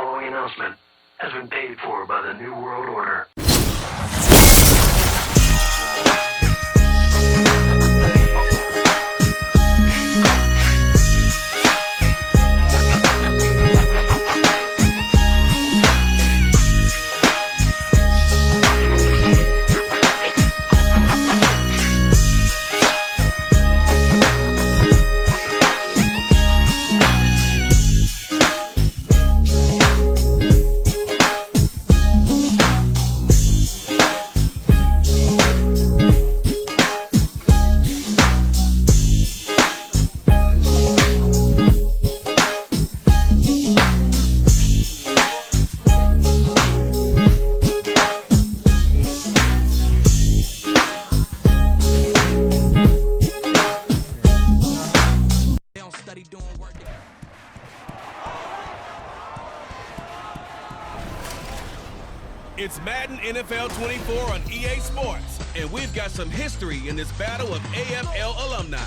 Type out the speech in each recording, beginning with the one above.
following announcement has been paid for by the New World Order. It's Madden NFL 24 on EA Sports, and we've got some history in this battle of AFL alumni.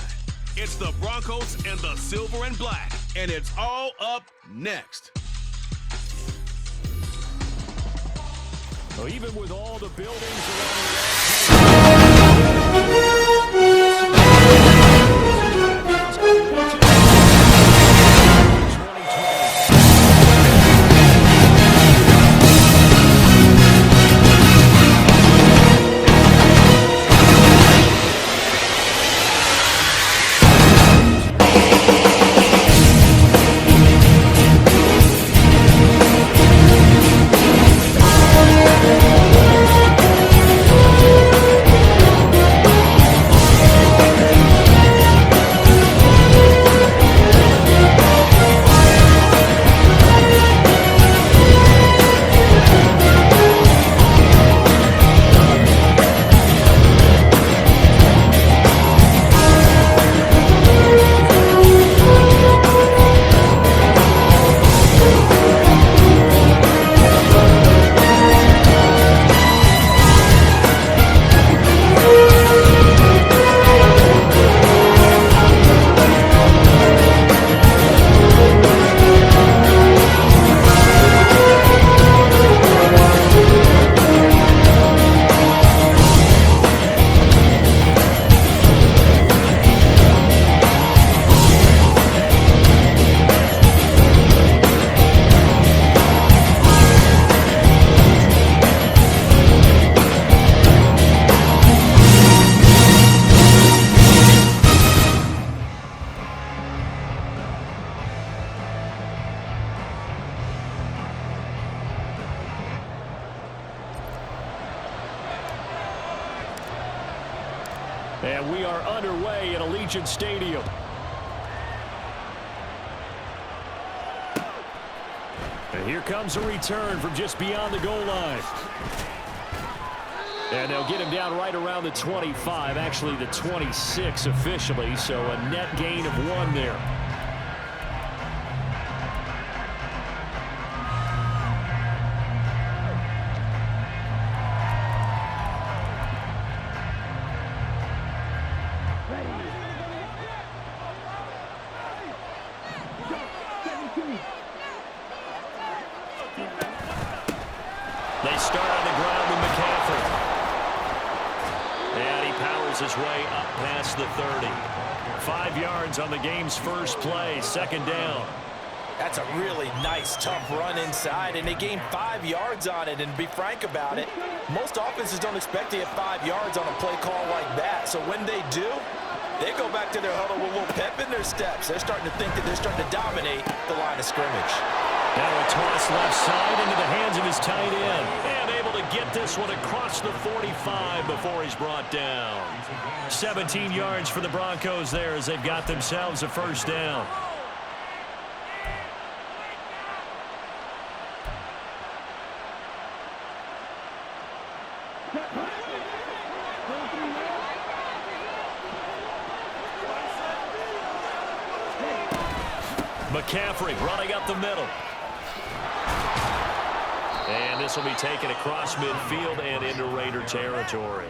It's the Broncos and the Silver and Black, and it's all up next. Well, even with all the buildings And we are underway at Allegiant Stadium. And here comes a return from just beyond the goal line. And they'll get him down right around the 25, actually the 26 officially, so a net gain of 1 there. They start on the ground with McCaffrey. And he powers his way up past the 30. 5 yards on the game's first play, second down. That's a really nice, tough run inside, and they gained 5 yards on it. And to be frank about it, most offenses don't expect to get 5 yards on a play call like that. So when they do, they go back to their huddle with a little pep in their steps. They're starting to think that they're starting to dominate the line of scrimmage. Now a toss left side into the hands of his tight end. And able to get this one across the 45 before he's brought down. 17 yards for the Broncos there as they've got themselves a first down. McCaffrey running up the middle. And this will be taken across midfield and into Raider territory.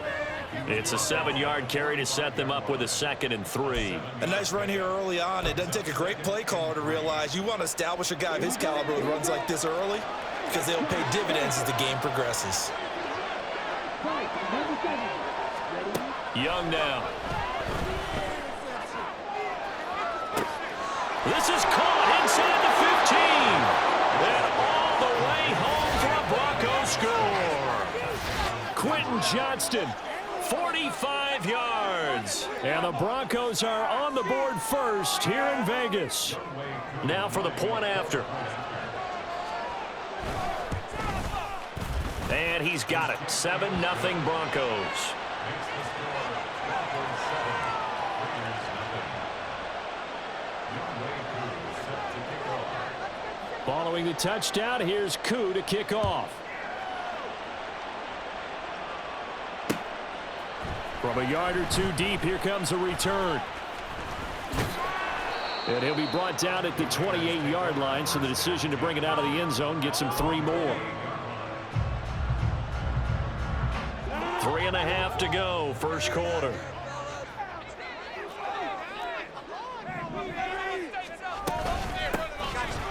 It's a 7-yard carry to set them up with a 2nd and 3. A nice run here early on. It doesn't take a great play caller to realize you want to establish a guy of his caliber who runs like this early because they'll pay dividends as the game progresses. Young now. This is caught inside the 15. And all the way home for a Broncos score. Quentin Johnston, 45 yards. And the Broncos are on the board first here in Vegas. Now for the point after. And he's got it. 7-0 Broncos. Following the touchdown, here's Koo to kick off. From a yard or two deep, here comes a return. And he'll be brought down at the 28-yard line, so the decision to bring it out of the end zone gets him 3 more. 3.5 to go, first quarter.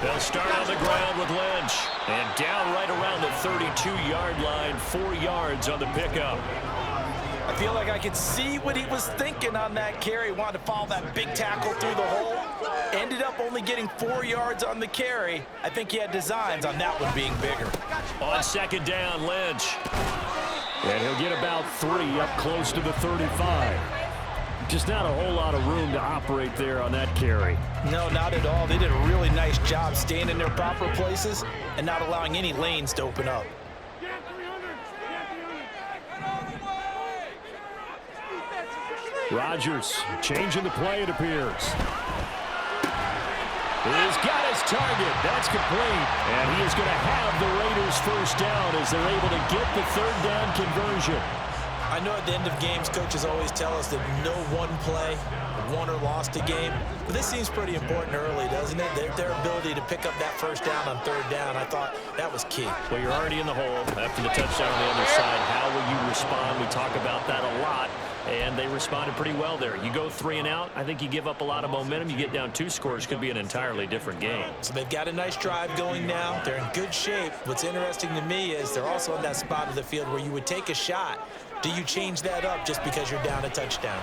They'll start on the ground with Lynch. And down right around the 32-yard line, 4 yards on the pickup. I feel like I could see what he was thinking on that carry. Wanted to follow that big tackle through the hole. Ended up only getting 4 yards on the carry. I think he had designs on that one being bigger. On second down, Lynch. And he'll get about 3 up close to the 35. Just not a whole lot of room to operate there on that carry. No, not at all. They did a really nice job staying in their proper places and not allowing any lanes to open up. Rodgers changing the play, it appears. He's got his target. That's complete. And he is going to have the Raiders first down as they're able to get the 3rd down conversion. I know at the end of games, coaches always tell us that no one play won or lost a game. But this seems pretty important early, doesn't it? Their ability to pick up that first down on 3rd down, I thought that was key. Well, you're already in the hole after the touchdown on the other side. How will you respond? We talk about that a lot. And they responded pretty well there. You go 3 and out, I think you give up a lot of momentum. You get down 2 scores, could be an entirely different game. So they've got a nice drive going now. They're in good shape. What's interesting to me is they're also in that spot of the field where you would take a shot. Do you change that up just because you're down a touchdown?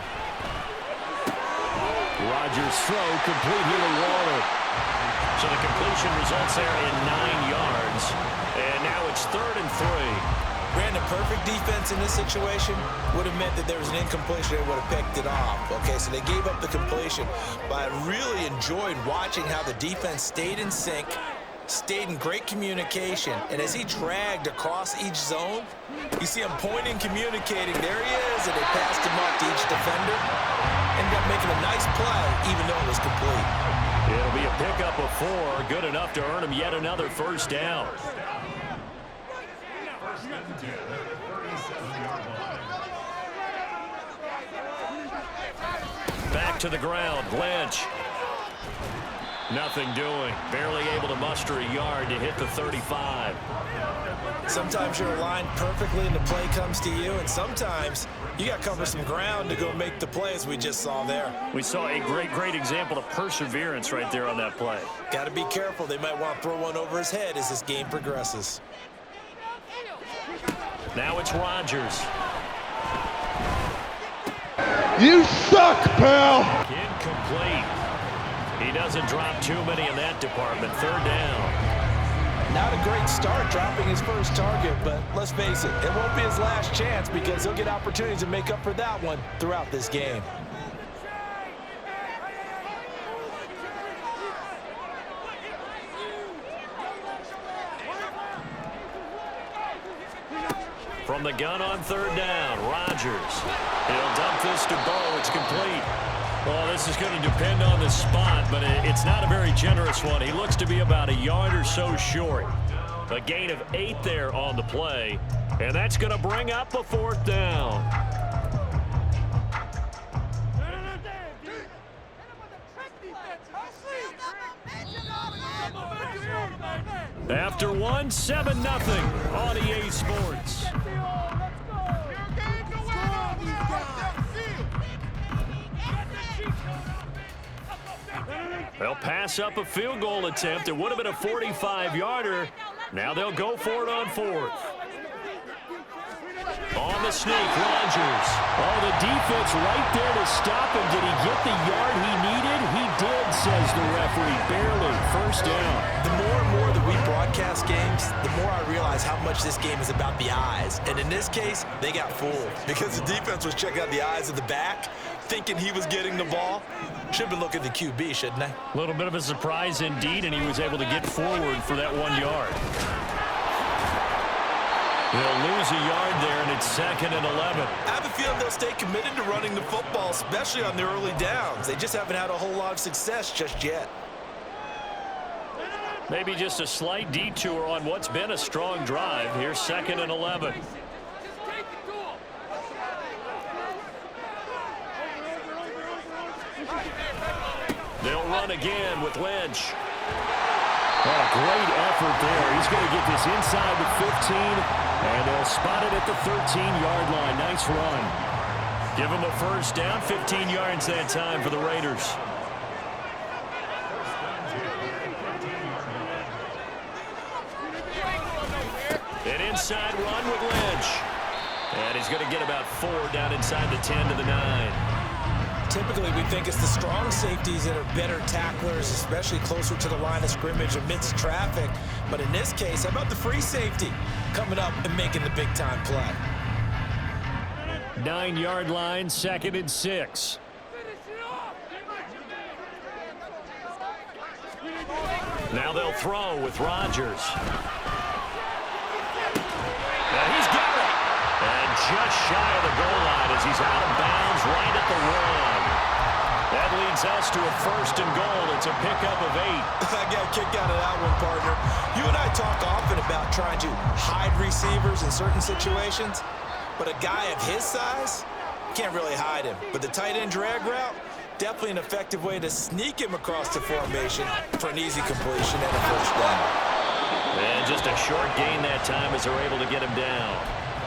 Rodgers' throw complete here to Waller. So the completion results there in 9 yards. And now it's 3rd and 3. Brandon, perfect defense in this situation would have meant that there was an incompletion. They would have picked it off. Okay, so they gave up the completion. But I really enjoyed watching how the defense stayed in sync, stayed in great communication. And as he dragged across each zone, you see him pointing, communicating. There he is, and they passed him up to each defender. Ended up making a nice play, even though it was complete. It'll be a pickup of 4, good enough to earn him yet another first down. Back to the ground, Lynch. Nothing doing. Barely able to muster a yard to hit the 35. Sometimes you're aligned perfectly and the play comes to you, and sometimes you got to cover some ground to go make the play, as we just saw there. We saw a great example of perseverance right there on that play. Got to be careful. They might want to throw one over his head as this game progresses. Now it's Rodgers. You suck, pal! Incomplete. He doesn't drop too many in that department. 3rd down. Not a great start dropping his first target, but let's face it, it won't be his last chance because he'll get opportunities to make up for that one throughout this game. From the gun on 3rd down, Rodgers. He'll dump this to Bo. It's complete. Well, this is going to depend on the spot, but it's not a very generous one. He looks to be about a yard or so short. A gain of 8 there on the play, and that's going to bring up a 4th down. After 1, 7-0 on EA Sports. They'll pass up a field goal attempt. It would have been a 45-yarder. Now they'll go for it on 4th. On the sneak, Rodgers. Oh, the defense right there to stop him. Did he get the yard he needed? He did, says the referee. Barely. First down. The more and more that we broadcast games, the more I realize how much this game is about the eyes. And in this case, they got fooled because the defense was checking out the eyes of the back, thinking he was getting the ball. Should have been looking at the QB, shouldn't they? A little bit of a surprise indeed, and he was able to get forward for that 1 yard. They'll lose a yard there, and it's 2nd and 11. I have a feeling they'll stay committed to running the football, especially on the early downs. They just haven't had a whole lot of success just yet. Maybe just a slight detour on what's been a strong drive. Here's 2nd and 11. They'll run again with Lynch. Oh, a great effort there. He's going to get this inside the 15, and they'll spot it at the 13-yard line. Nice run. Give them a first down, 15 yards that time for the Raiders. An inside run with Lynch. And he's going to get about 4 down inside the 10 to the 9. Typically, we think it's the strong safeties that are better tacklers, especially closer to the line of scrimmage amidst traffic. But in this case, how about the free safety coming up and making the big-time play? 9-yard line, 2nd and 6. Now they'll throw with Rodgers. Now he's got it. And just shy of the goal line as he's out of bounds right at the 1. That leads us to a 1st and goal. It's a pickup of 8. I got a kick out of that one, partner. You and I talk often about trying to hide receivers in certain situations, but a guy of his size can't really hide him. But the tight end drag route, definitely an effective way to sneak him across the formation for an easy completion and a first down. And just a short gain that time as they're able to get him down.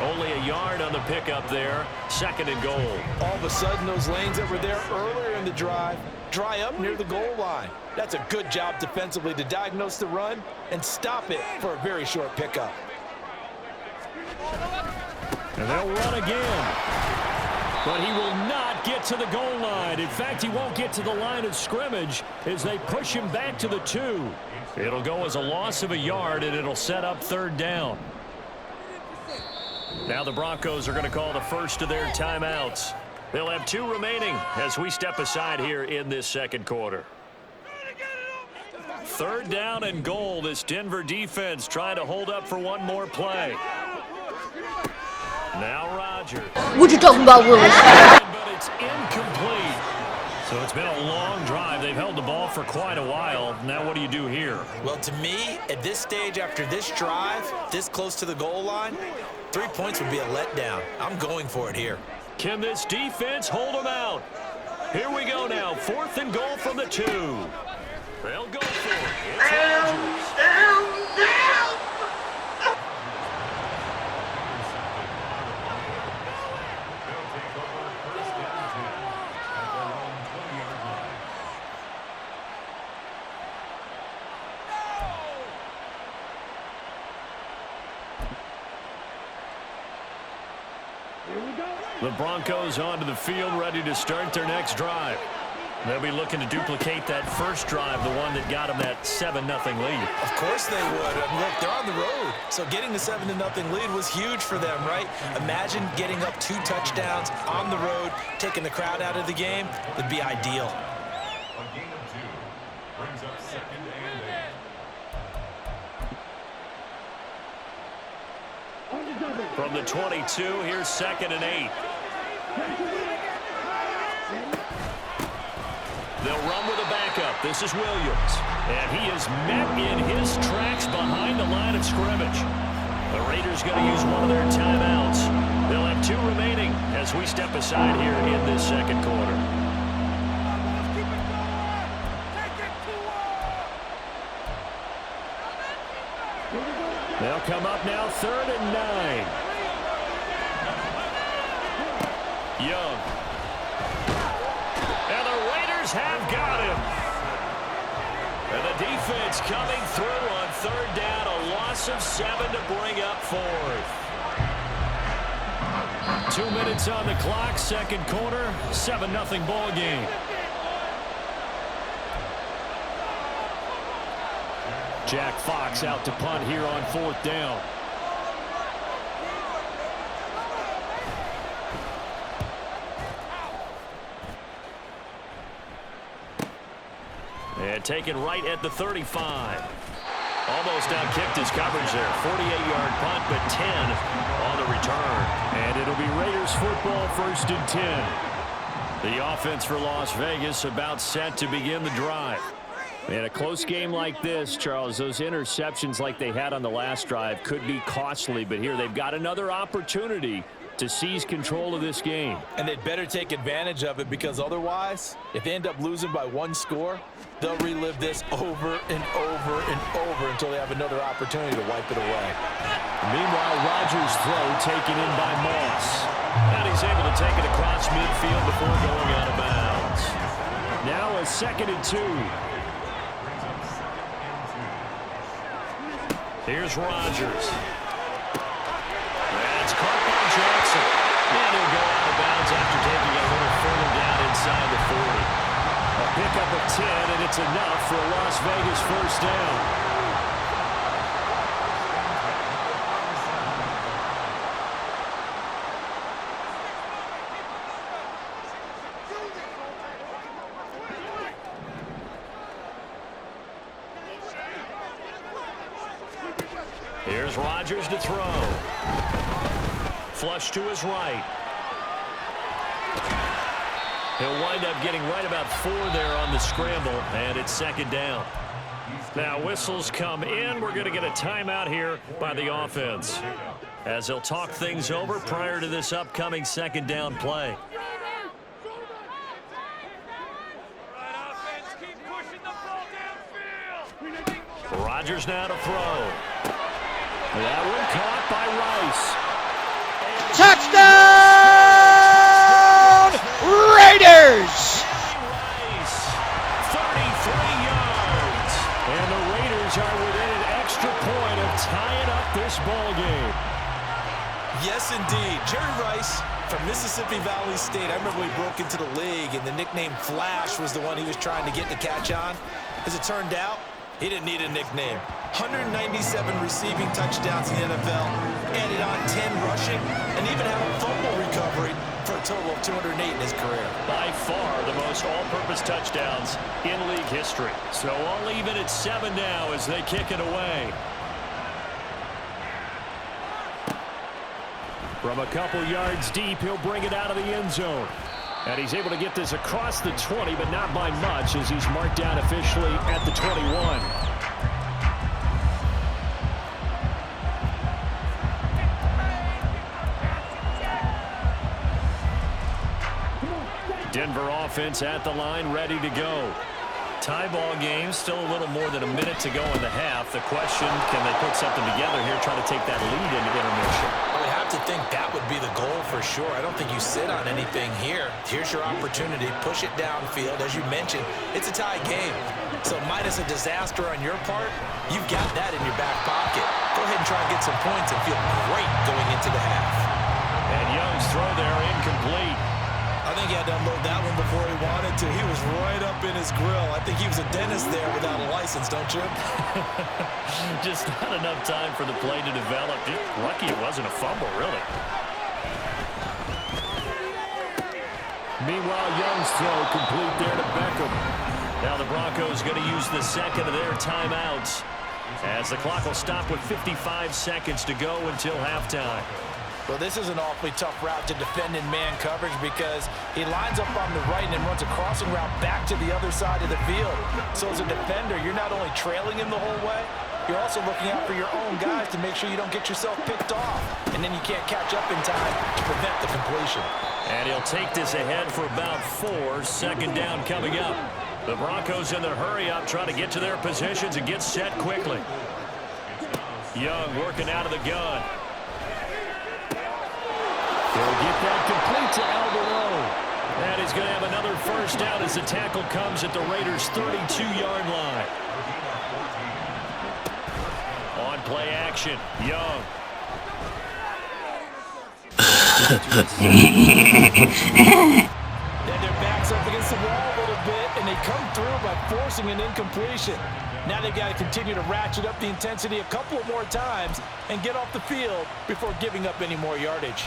Only a yard on the pickup there. 2nd and goal. All of a sudden, those lanes that were there earlier in the drive dry up near the goal line. That's a good job defensively to diagnose the run and stop it for a very short pickup. And they'll run again. But he will not get to the goal line. In fact, he won't get to the line of scrimmage as they push him back to the 2. It'll go as a loss of a yard, and it'll set up 3rd down. Now the Broncos are going to call the first of their timeouts. They'll have 2 remaining as we step aside here in this 2nd quarter. 3rd down and goal. This Denver defense trying to hold up for one more play. Now Rodgers. What you talking about, Willis? But it's incomplete. So it's been a long drive. They've held the ball for quite a while. Now what do you do here? Well, to me, at this stage after this drive, this close to the goal line, 3 points would be a letdown. I'm going for it here. Can this defense hold them out? Here we go now. 4th and goal from the 2. They'll go for it. It's Rodgers. The Broncos onto the field, ready to start their next drive. They'll be looking to duplicate that first drive, the one that got them that 7-0 lead. Of course they would. Look, they're on the road, so getting the 7-0 lead was huge for them, right? Imagine getting up 2 touchdowns on the road, taking the crowd out of the game. Would be ideal. A gain of 2 brings up 2nd and 8. From the 22, here's 2nd and 8. They'll run with a backup. This is Williams. And he is met in his tracks behind the line of scrimmage. The Raiders going to use one of their timeouts. They'll have 2 remaining as we step aside here in this 2nd quarter. They'll come up now 3rd and 9. Young. And the Raiders have got him. And the defense coming through on third down. A loss of 7 to bring up fourth. 2 minutes on the clock, second quarter, 7-0 ball game. Jack Fox out to punt here on fourth down. And taken right at the 35. Almost outkicked his coverage there. 48-yard punt, but 10 on the return. And it'll be Raiders football, 1st and 10. The offense for Las Vegas about set to begin the drive. In a close game like this, Charles, those interceptions like they had on the last drive could be costly, but here they've got another opportunity to seize control of this game. And they'd better take advantage of it, because otherwise, if they end up losing by 1 score, they'll relive this over and over and over until they have another opportunity to wipe it away. Meanwhile, Rodgers' throw taken in by Moss. And he's able to take it across midfield before going out of bounds. Now a 2nd and 2. Here's Rodgers. That's caught by Jackson. And he'll go out of bounds after taking it a little further down inside the 40. A pickup of 10, and it's enough for a Las Vegas first down. Here's Rodgers to throw. Flush to his right. He'll wind up getting right about 4 there on the scramble, and it's 2nd down. Now whistles come in. We're going to get a timeout here by the offense, as they'll talk things over prior to this upcoming 2nd down play. Rodgers now to throw. That one caught by Rice. Touchdown! Raiders! Rice, 33 yards. And the Raiders are within an extra point of tying up this ball game. Yes, indeed. Jerry Rice from Mississippi Valley State. I remember when he broke into the league, and the nickname Flash was the one he was trying to get the catch on. As it turned out, he didn't need a nickname. 197 receiving touchdowns in the NFL, added on 10 rushing, and even had a fumble recovery for a total of 208 in his career. By far the most all-purpose touchdowns in league history. So all even at 7 now as they kick it away. From a couple yards deep, he'll bring it out of the end zone. And he's able to get this across the 20, but not by much, as he's marked down officially at the 21. Denver offense at the line, ready to go. Tie ball game, still a little more than a minute to go in the half. The question, can they put something together here, try to take that lead into intermission? I would have to think that would be the goal for sure. I don't think you sit on anything here. Here's your opportunity. Push it downfield. As you mentioned, it's a tie game. So minus a disaster on your part, you've got that in your back pocket. Go ahead and try and get some points and feel great going into the half. And Young's throw there incomplete. I think he had to unload that one before he wanted to. He was right up in his grill. I think he was a dentist there without a license, don't you? Just not enough time for the play to develop. Just lucky it wasn't a fumble, really. Meanwhile, Young's throw complete there to Beckham. Now the Broncos going to use the second of their timeouts, as the clock will stop with 55 seconds to go until halftime. Well, this is an awfully tough route to defend in man coverage, because he lines up on the right and then runs a crossing route back to the other side of the field. So as a defender, you're not only trailing him the whole way, you're also looking out for your own guys to make sure you don't get yourself picked off. And then you can't catch up in time to prevent the completion. And he'll take this ahead for about 4. Second down coming up. The Broncos in the hurry-up, trying to get to their positions and get set quickly. Young working out of the gun. He'll get that complete to Alvarado. And he's going to have another first down as the tackle comes at the Raiders' 32-yard line. On play action, Young. Then their backs up against the wall a little bit, and they come through by forcing an incompletion. Now they've got to continue to ratchet up the intensity a couple of more times and get off the field before giving up any more yardage.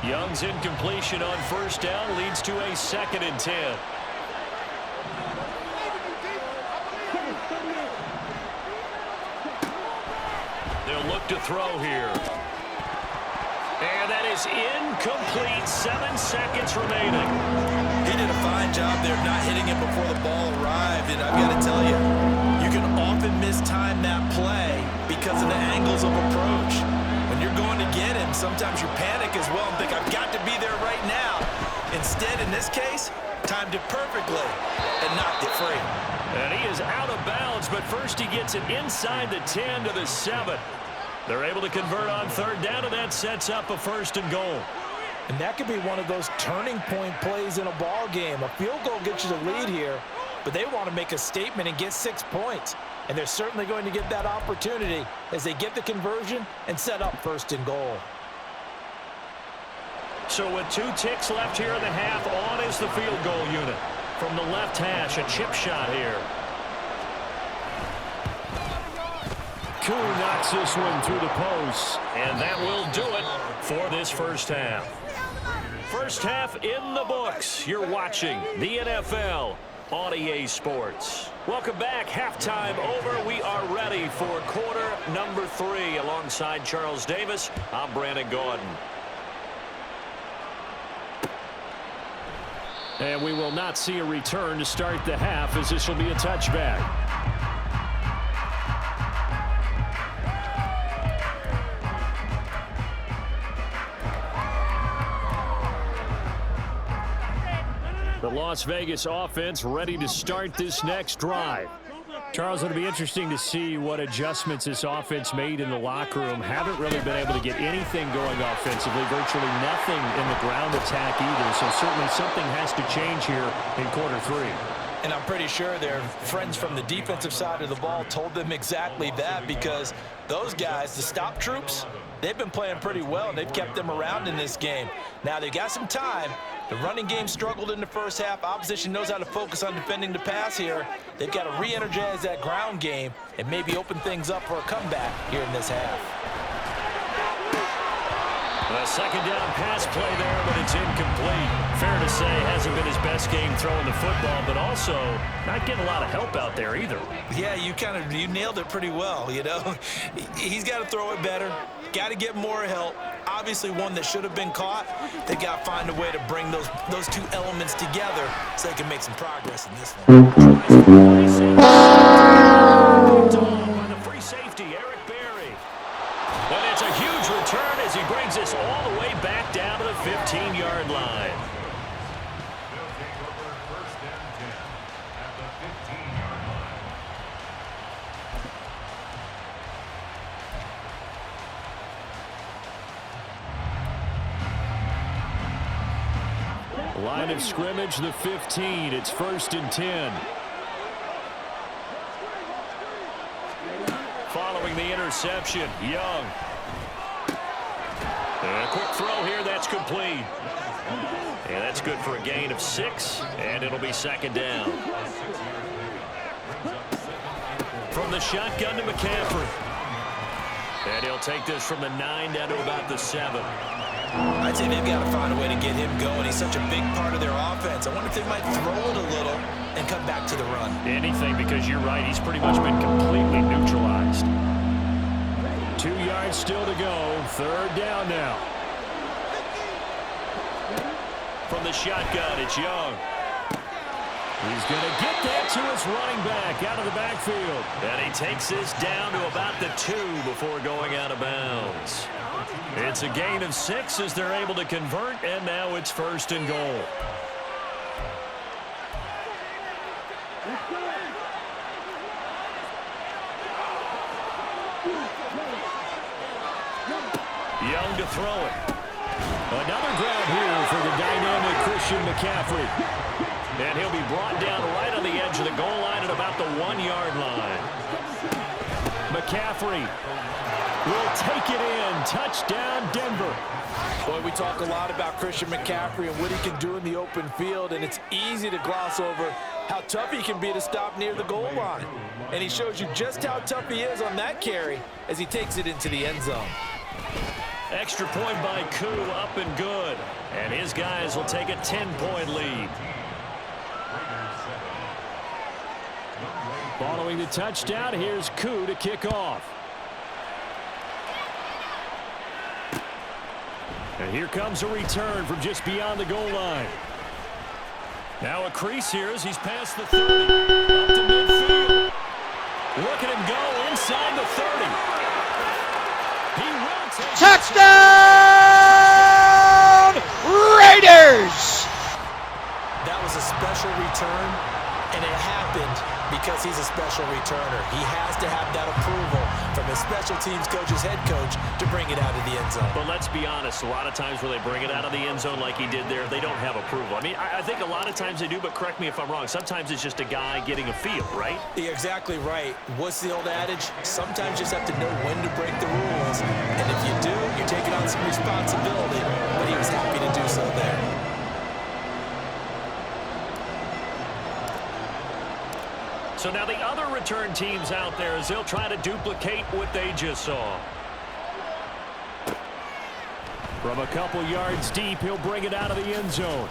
Young's incompletion on first down leads to a 2nd and 10. They'll look to throw here. And that is incomplete. 7 seconds remaining. He did a fine job there not hitting it before the ball arrived, and I've got to tell you, you can often mistime that play because of the angles of approach. When you're going to get him, sometimes you panic as well and think, I've got to be there right now. Instead, in this case, timed it perfectly and knocked it free. And he is out of bounds, but first he gets it inside the 10 to the 7. They're able to convert on third down, and that sets up a 1st and goal. And that could be one of those turning point plays in a ball game. A field goal gets you the lead here, but they want to make a statement and get 6 points. And they're certainly going to get that opportunity as they get the conversion and set up 1st and goal. So with 2 ticks left here in the half, on is the field goal unit. From the left hash, a chip shot here. Koo knocks this one through the post, and that will do it for this first half. First half in the books. You're watching the NFL on EA Sports. Welcome back. Halftime over. We are ready for quarter number 3. Alongside Charles Davis, I'm Brandon Gordon. And we will not see a return to start the half, as this will be a touchback. The Las Vegas offense ready to start this next drive. Charles, it'll be interesting to see what adjustments this offense made in the locker room. Haven't really been able to get anything going offensively, virtually nothing in the ground attack either. So certainly something has to change here in quarter 3. And I'm pretty sure their friends from the defensive side of the ball told them exactly that, because those guys, the stop troops, they've been playing pretty well, and they've kept them around in this game. Now they've got some time. The running game struggled in the first half. Opposition knows how to focus on defending the pass here. They've got to re-energize that ground game and maybe open things up for a comeback here in this half. A second down pass play there, but it's incomplete. Fair to say, hasn't been his best game throwing the football, but also not getting a lot of help out there either. Yeah, you nailed it pretty well, you know. He's got to throw it better, got to get more help. Obviously one that should have been caught. They got to find a way to bring those 2 elements together so they can make some progress in this one. By the free safety, Eric Berry. But it's a huge return as he brings us all the way back down to the 15-yard line. They'll take over 1st and 10 at the 15-yard line. Line of scrimmage, the 15. It's 1st and 10. Following the interception, Young. A quick throw here, that's complete. And that's good for a gain of 6, and it'll be 2nd down. From the shotgun to McCaffrey. And he'll take this from the 9 down to about the 7. I'd say they've got to find a way to get him going. He's such a big part of their offense. I wonder if they might throw it a little and come back to the run. Anything, because you're right. He's pretty much been completely neutralized. 2 yards still to go. 3rd down now. From the shotgun, it's Young. He's going to get that to his running back out of the backfield. And he takes this down to about the 2 before going out of bounds. It's a gain of 6 as they're able to convert, and now it's 1st and goal. Young to throw it. Another grab here for the dynamic Christian McCaffrey. And he'll be brought down right on the edge of the goal line at about the 1-yard line. McCaffrey will take it in. Touchdown, Denver. Boy, we talk a lot about Christian McCaffrey and what he can do in the open field, and it's easy to gloss over how tough he can be to stop near the goal line. And he shows you just how tough he is on that carry as he takes it into the end zone. Extra point by Koo, up and good. And his guys will take a 10-point lead. Following the touchdown, here's Koo to kick off. And here comes a return from just beyond the goal line. Now a crease here as he's past the 30. Up to midfield. Look at him go inside the 30. He will take Touchdown! Raiders! That was a special return, and it happened because he's a special returner. He has to have that approval from his special teams coach's head coach to bring it out of the end zone. But let's be honest, a lot of times when they bring it out of the end zone like he did there, they don't have approval. I mean, I think a lot of times they do, but correct me if I'm wrong. Sometimes it's just a guy getting a feel, right? You're exactly right. What's the old adage? Sometimes you just have to know when to break the rules. And if you do, you're taking on some responsibility. But he was happy to do so there. So now the other return teams out there as they'll try to duplicate what they just saw. From a couple yards deep, he'll bring it out of the end zone.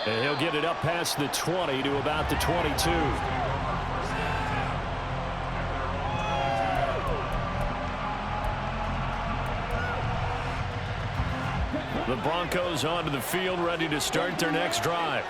And he'll get it up past the 20 to about the 22. The Broncos onto the field, ready to start their next drive.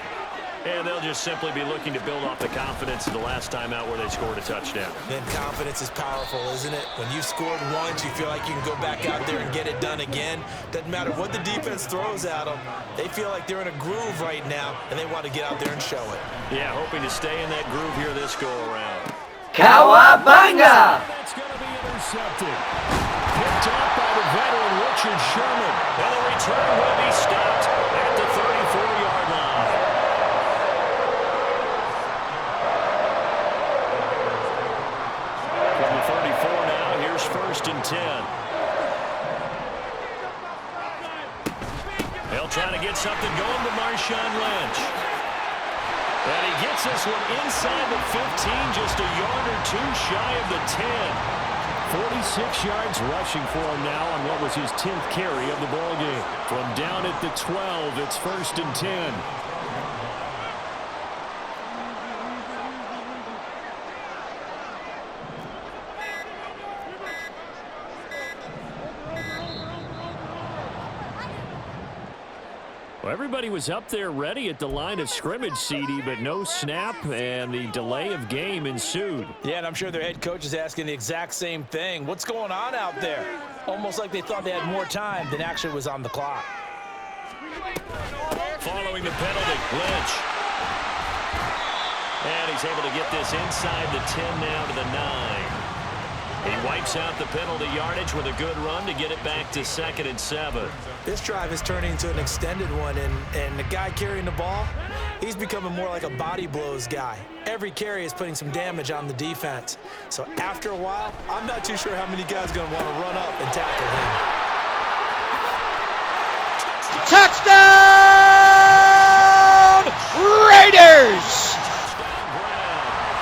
And they'll just simply be looking to build off the confidence of the last time out where they scored a touchdown. Then confidence is powerful, isn't it? When you scored once, you feel like you can go back out there and get it done again. Doesn't matter what the defense throws at them. They feel like they're in a groove right now, and they want to get out there and show it. Yeah, hoping to stay in that groove here this go-around. Cowabunga! That's going to be intercepted. Picked up by the veteran Richard Sherman. And the return will be stopped at the 34-yard line. From the 34 now, here's 1st and 10. They'll try to get something going to Marshawn Lynch. And he gets this one inside the 15, just a yard or two shy of the 10. 46 yards rushing for him now on what was his 10th carry of the ballgame. From down at the 12, it's 1st and 10. Well, everybody was up there ready at the line of scrimmage, CD, but no snap, and the delay of game ensued. Yeah, and I'm sure their head coach is asking the exact same thing. What's going on out there? Almost like they thought they had more time than actually was on the clock. Following the penalty, Lynch. And he's able to get this inside the 10 now to the 9. He wipes out the penalty yardage with a good run to get it back to 2nd and 7. This drive is turning into an extended one, and the guy carrying the ball, he's becoming more like a body blows guy. Every carry is putting some damage on the defense. So after a while, I'm not too sure how many guys are going to want to run up and tackle him. Touchdown! Raiders!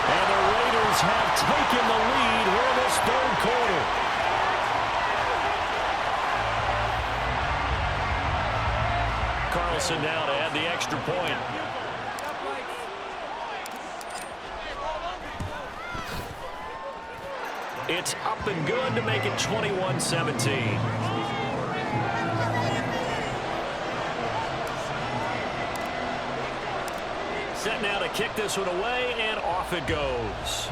And the Raiders have taken the lead here in this 3rd quarter. Carlson now to add the extra point. It's up and good to make it 21-17. Set now to kick this one away, and off it goes.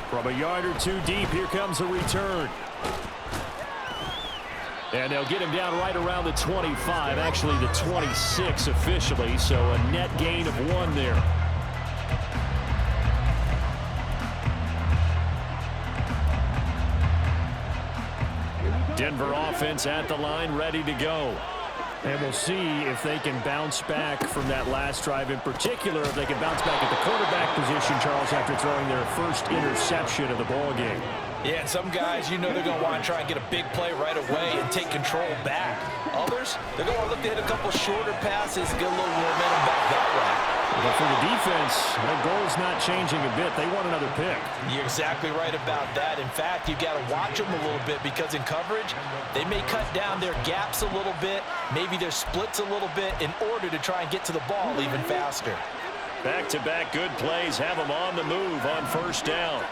From a yard or two deep, here comes a return. And they'll get him down right around the 25, actually the 26 officially, so a net gain of 1 there. Denver offense at the line, ready to go. And we'll see if they can bounce back from that last drive. In particular, if they can bounce back at the quarterback position, Charles, after throwing their first interception of the ball game. Yeah, and some guys, you know they're going to want to try and get a big play right away and take control back. Others, they're going to look to hit a couple shorter passes, get a little momentum back that way. But for the defense, their goal's not changing a bit. They want another pick. You're exactly right about that. In fact, you've got to watch them a little bit because in coverage, they may cut down their gaps a little bit, maybe their splits a little bit in order to try and get to the ball even faster. Back-to-back good plays have them on the move on first down.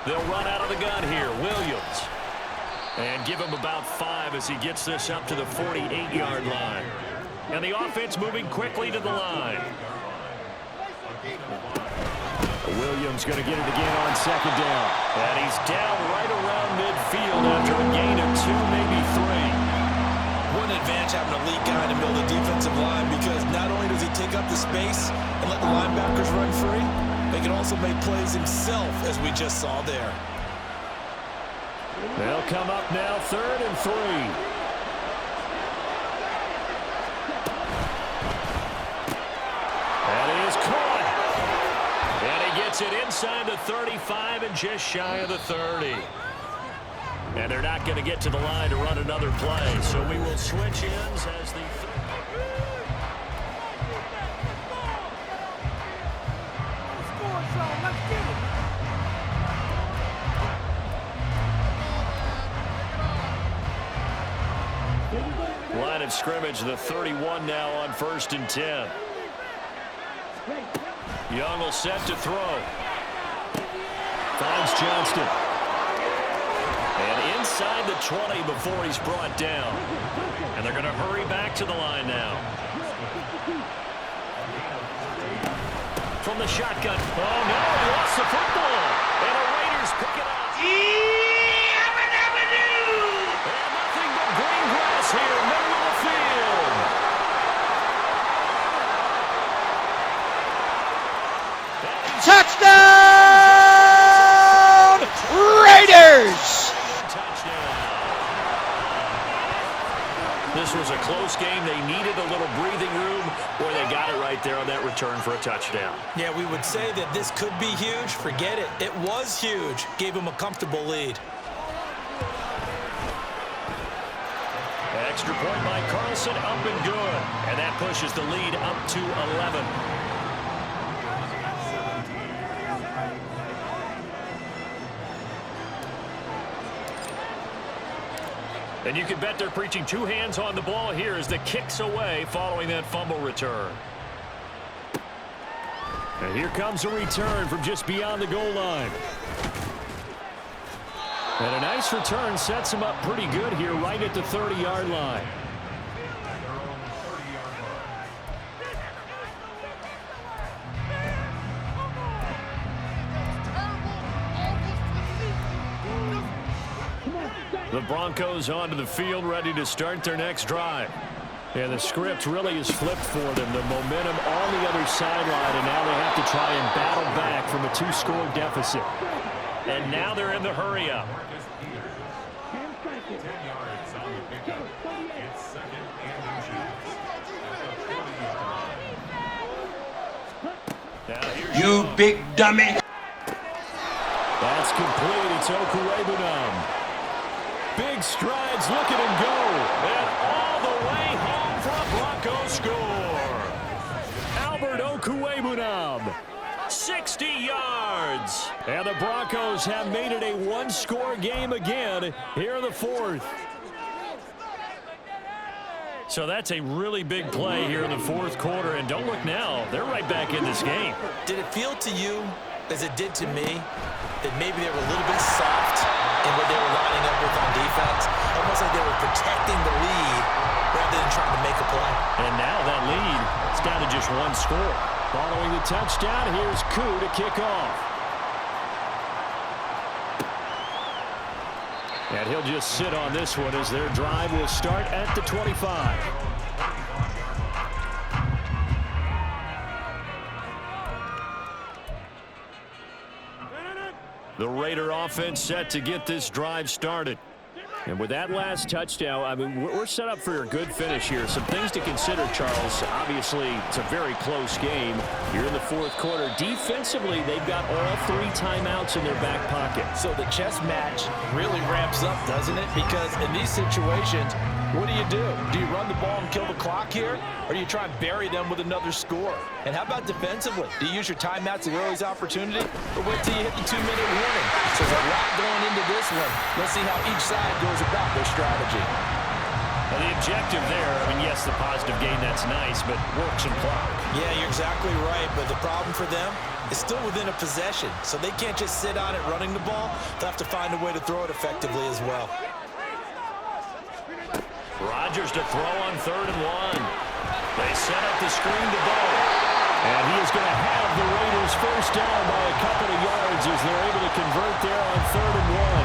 They'll run out of the gun here. Williams. And give him about 5 as he gets this up to the 48-yard line. And the offense moving quickly to the line. Williams going to get it again on second down. And he's down right around midfield after a gain of 2, maybe 3. What an advantage having a lead guy in the middle of the defensive line, because not only does he take up the space and let the linebackers run free, they can also make plays himself, as we just saw there. They'll come up now, 3rd and 3. That is caught. And he gets it inside the 35 and just shy of the 30. And they're not going to get to the line to run another play, so we will switch ends as the... Line of scrimmage, the 31 now on 1st and 10. Young will set to throw. Finds Johnston. And inside the 20 before he's brought down. And they're going to hurry back to the line now. From the shotgun. Oh, no, he lost the football. And the Raiders pick it up. And nothing but green grass here, middle of the field. Touchdown, Raiders! This was a close game. They needed a little breathing room, or they got it right there on that return for a touchdown. Yeah, we would say that this could be huge. Forget it. It was huge. Gave him a comfortable lead. Extra point by Carlson, up and good. And that pushes the lead up to 11. And you can bet they're preaching 2 hands on the ball here as the kick's away following that fumble return. And here comes a return from just beyond the goal line. And a nice return sets him up pretty good here right at the 30-yard line. The Broncos onto the field, ready to start their next drive. And the script really is flipped for them. The momentum on the other sideline, and now they have to try and battle back from a 2-score deficit. And now they're in the hurry-up. 10 yards on the pickup. It's 2nd and inches. You big dummy! That's complete. It's Okuwebunam. Big strides, look at him go. And all the way home for a Broncos score. Albert Okuwebunam, 60 yards. And the Broncos have made it a 1-score game again here in the 4th. So that's a really big play here in the 4th quarter. And don't look now, they're right back in this game. Did it feel to you, as it did to me, that maybe they were a little bit soft in what they were lining up with on defense? Almost like they were protecting the lead rather than trying to make a play. And now that lead, it's down to just 1 score. Following the touchdown, here's Koo to kick off. And he'll just sit on this one as their drive will start at the 25. The Raider offense set to get this drive started. And with that last touchdown, I mean, we're set up for a good finish here. Some things to consider, Charles. Obviously, it's a very close game. You're in the fourth quarter. Defensively, they've got all 3 timeouts in their back pocket. So the chess match really ramps up, doesn't it? Because in these situations, what do? Do you run the ball and kill the clock here? Or do you try and bury them with another score? And how about defensively? Do you use your timeouts at early's opportunity? Or wait till you hit the 2-minute warning? So there's a lot going into this one. Let's see how each side goes about their strategy. Well, the objective there, I mean, yes, the positive gain, that's nice, but work some clock. Yeah, you're exactly right. But the problem for them is still within a possession. So they can't just sit on it running the ball. They'll have to find a way to throw it effectively as well. Rodgers to throw on 3rd and 1. They set up the screen to Bo. And he is going to have the Raiders first down by a couple of yards as they're able to convert there on 3rd and 1.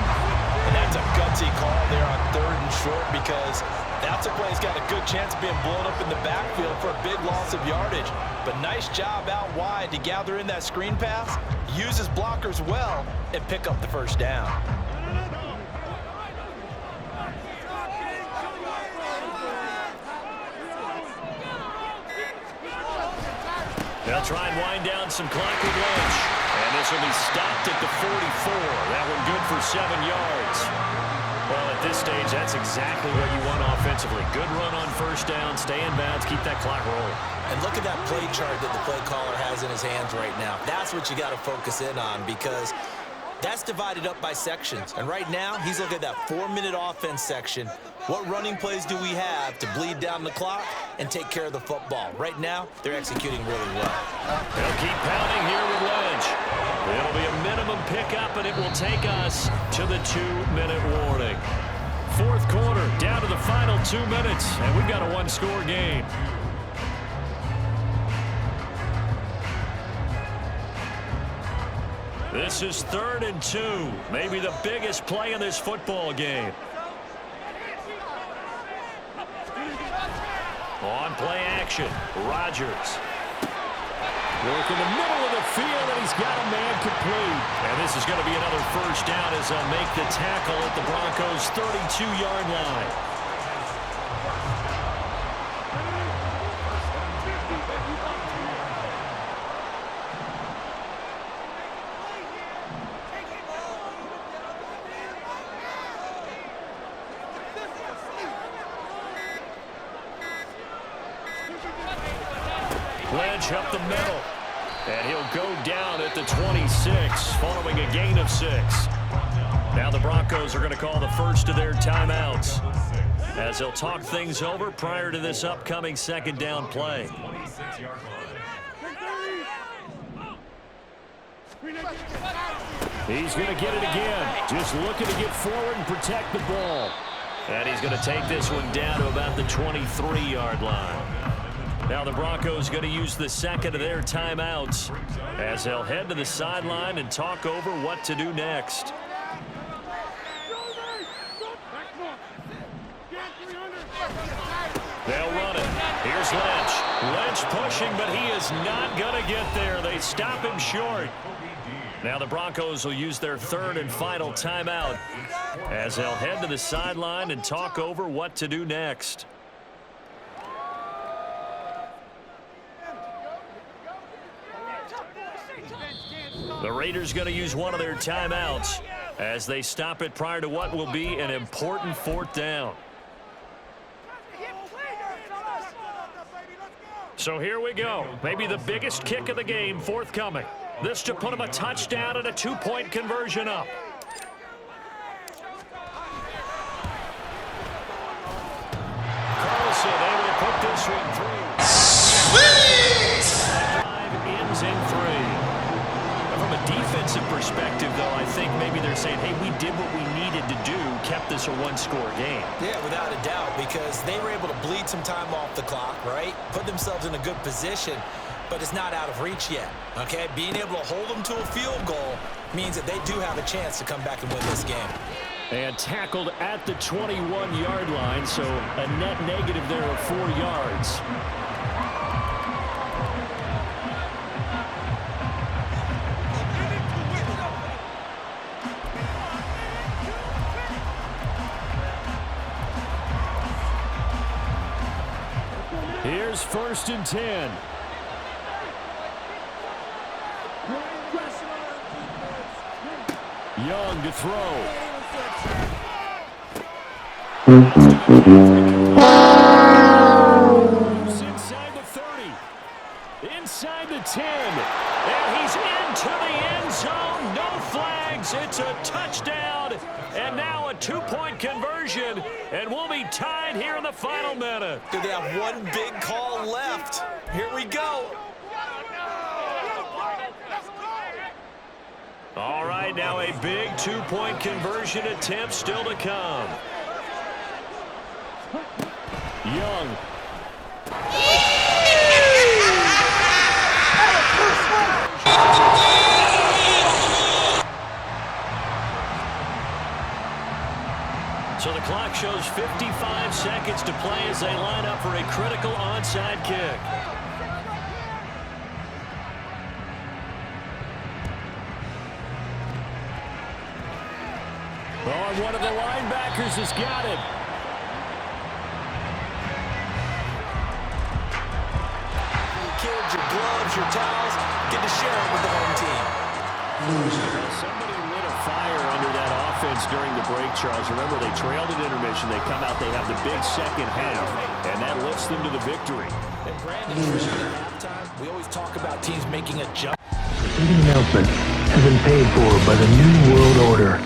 And that's a gutsy call there on 3rd and short because that's a play that's got a good chance of being blown up in the backfield for a big loss of yardage. But nice job out wide to gather in that screen pass, use his blockers well, and pick up the first down. They'll try and wind down some clock with Lynch. And this will be stopped at the 44. That one good for 7 yards. Well, at this stage, that's exactly what you want offensively. Good run on first down, stay in bounds, keep that clock rolling. And look at that play chart that the play caller has in his hands right now. That's what you got to focus in on because that's divided up by sections. And right now, he's looking at that 4-minute offense section. What running plays do we have to bleed down the clock and take care of the football? Right now, they're executing really well. They'll keep pounding here with Lynch. It'll be a minimum pickup, and it will take us to the 2-minute warning. Fourth quarter, down to the final 2 minutes, and we've got a 1-score game. This is 3rd and 2, maybe the biggest play in this football game. On play action, Rodgers. Work in the middle of the field, and he's got a man complete. And this is going to be another first down as they'll make the tackle at the Broncos' 32-yard line. Lynch up the middle. And he'll go down at the 26 following a gain of 6. Now the Broncos are going to call the first of their timeouts as they'll talk things over prior to this upcoming 2nd down play. He's going to get it again. Just looking to get forward and protect the ball. And he's going to take this one down to about the 23-yard line. Now the Broncos going to use the 2nd of their timeouts as they'll head to the sideline and talk over what to do next. They'll run it. Here's Lynch. Lynch pushing, but he is not going to get there. They stop him short. Now the Broncos will use their 3rd and final timeout as they'll head to the sideline and talk over what to do next. The Raiders going to use one of their timeouts as they stop it prior to what will be an important 4th down. So here we go. Maybe the biggest kick of the game forthcoming. This to put them a touchdown and a 2-point conversion up. Carlson able to put this one through. Sweet! Drive ends in 3. From a defensive perspective, though, I think maybe they're saying, hey, we did what we needed to do, kept this a 1-score game. Yeah, without a doubt, because they were able to bleed some time off the clock, right? Put themselves in a good position, but it's not out of reach yet, okay? Being able to hold them to a field goal means that they do have a chance to come back and win this game. And tackled at the 21-yard line, so a net negative there of 4 yards. Here's 1st and 10. Young to throw. Moves inside the 30. Inside the 10. And he's into the end zone. No flags. It's a touchdown. And now a 2-point conversion. And we'll be tied here in the final minute. They have one big call left. Here we go. All right, now a big 2-point conversion attempt still to come. Young. So the clock shows 55 seconds to play as they line up for a critical onside kick. Oh, and one of the linebackers has got it. Your kids, your gloves, your towels, get to share it with the home team. Somebody lit a fire under that offense during the break, Charles. Remember, they trailed at intermission. They come out, they have the big second half, and that lifts them to the victory. And Brandon, at halftime, we always talk about teams making a jump. The announcement has been paid for by the New World Order.